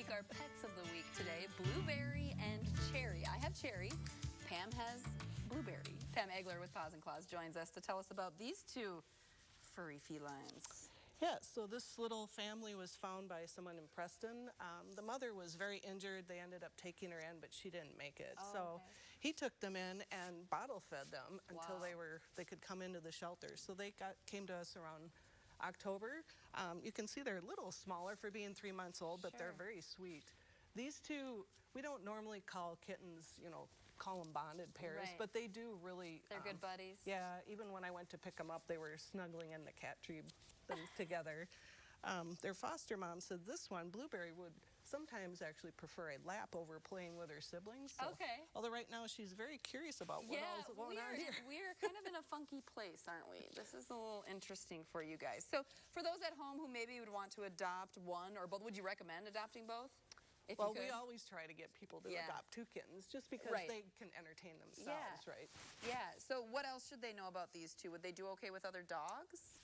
week, our pets of the week today, Blueberry and Cherry. I have Cherry. Pam has Blueberry. Pam Egler with Paws and Claws joins us to tell us about these two furry felines. Yeah, so this little family was found by someone in Preston. The mother was very injured. They ended up taking her in, but she didn't make it. Oh, so okay. he took them in and bottle fed them until Wow. they could come into the shelter. So they came to us around October. You can see they're a little smaller for being 3 months old, but they're Sure. very sweet. These two, we don't normally call kittens, call them bonded pairs, Right. but they do really. They're good buddies. Yeah, even when I went to pick them up, they were snuggling in the cat tree together. Their foster mom said this one, Blueberry, would sometimes actually prefer a lap over playing with her siblings. So, Okay. although right now she's very curious about what Yeah, else is going on here. we're kind of in a funky place, aren't we? This is a little interesting for you guys. So for those at home who maybe would want to adopt one or both, would you recommend adopting both? If Well, you could? we always try to get people to Yeah. adopt two kittens just because Right. they can entertain themselves, Yeah. right? Yeah, so what else should they know about these two? Would they do okay with other dogs?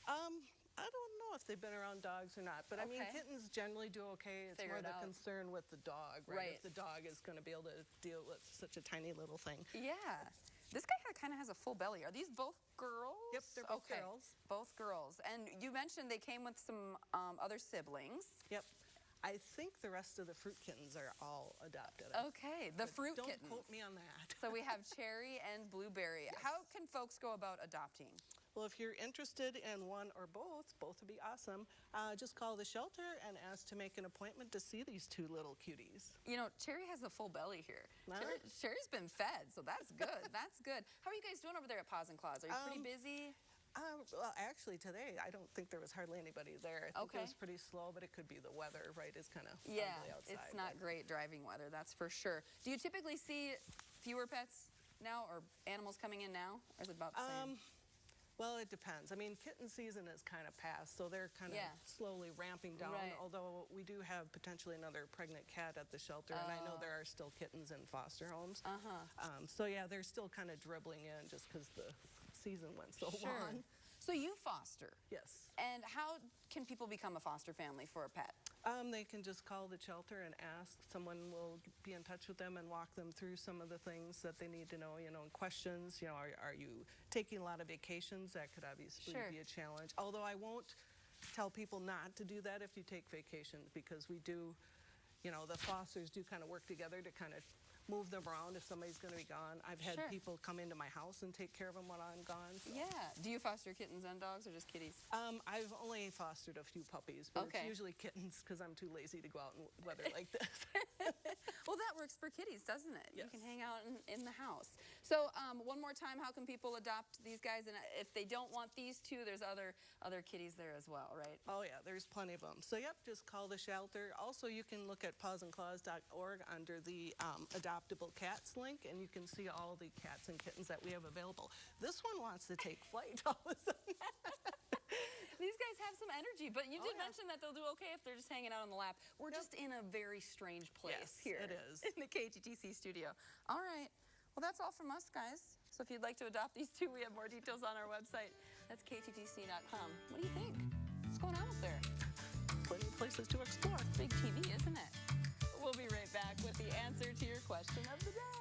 I don't know if they've been around dogs or not, but I mean, Okay. kittens generally do okay. It's Figure more it the out. concern with the dog, right? Right. If the dog is going to be able to deal with such a tiny little thing. Yeah. This guy kind of has a full belly. Are these both girls? Yep, they're both Okay. girls. Both girls. And you mentioned they came with some other siblings. Yep. I think the rest of the fruit kittens are all adopted. Okay, the But fruit don't kittens. quote me on that. So we have Cherry and Blueberry. How can folks go about adopting? Well, if you're interested in one or both would be awesome. Just call the shelter and ask to make an appointment to see these two little cuties. You know, Cherry has a full belly here. Huh? Cherry's been fed, so that's good. That's good. How are you guys doing over there at Paws and Claws? Are you pretty busy? Well, actually, today, I don't think there was hardly anybody there. I think Okay. it was pretty slow, but it could be the weather, right? It's kind of Yeah, ugly outside. it's not great driving weather, that's for sure. Do you typically see fewer pets now or animals coming in now? Or is it about the same? Well, it depends. I mean, kitten season is kind of past, so they're kind of Yeah. slowly ramping down, Right. although we do have potentially another pregnant cat at the shelter, and I know there are still kittens in foster homes. So, yeah, they're still kind of dribbling in just because the season went so long. So you foster. Yes. And how can people become a foster family for a pet? They can just call the shelter and ask. Someone will be in touch with them and walk them through some of the things that they need to know, and questions. Are you taking a lot of vacations? That could obviously Sure. be a challenge. Although I won't tell people not to do that if you take vacations, because we do, the fosters do kind of work together to kind of move them around if somebody's going to be gone. I've had Sure. people come into my house and take care of them when I'm gone. So. Yeah. Do you foster kittens and dogs or just kitties? I've only fostered a few puppies, but Okay. it's usually kittens because I'm too lazy to go out in weather like this. Well, that works for kitties, doesn't it? You Yes. can hang out in the house. So one more time, how can people adopt these guys? And if they don't want these two, there's other kitties there as well, right? Oh yeah, there's plenty of them. So yep, just call the shelter. Also, you can look at pawsandclaws.org under the adoptable cats link, and you can see all the cats and kittens that we have available. This one wants to take flight all of a sudden. These guys have some energy, but you did yeah. mention that they'll do okay if they're just hanging out on the lap. We're just in a very strange place Yes, here. it is. In the KTTC studio. All right. Well, that's all from us, guys. So if you'd like to adopt these two, we have more details on our website. That's kttc.com. What do you think? What's going on up there? Plenty of places to explore. Big TV, isn't it? We'll be right back with the answer to your question of the day.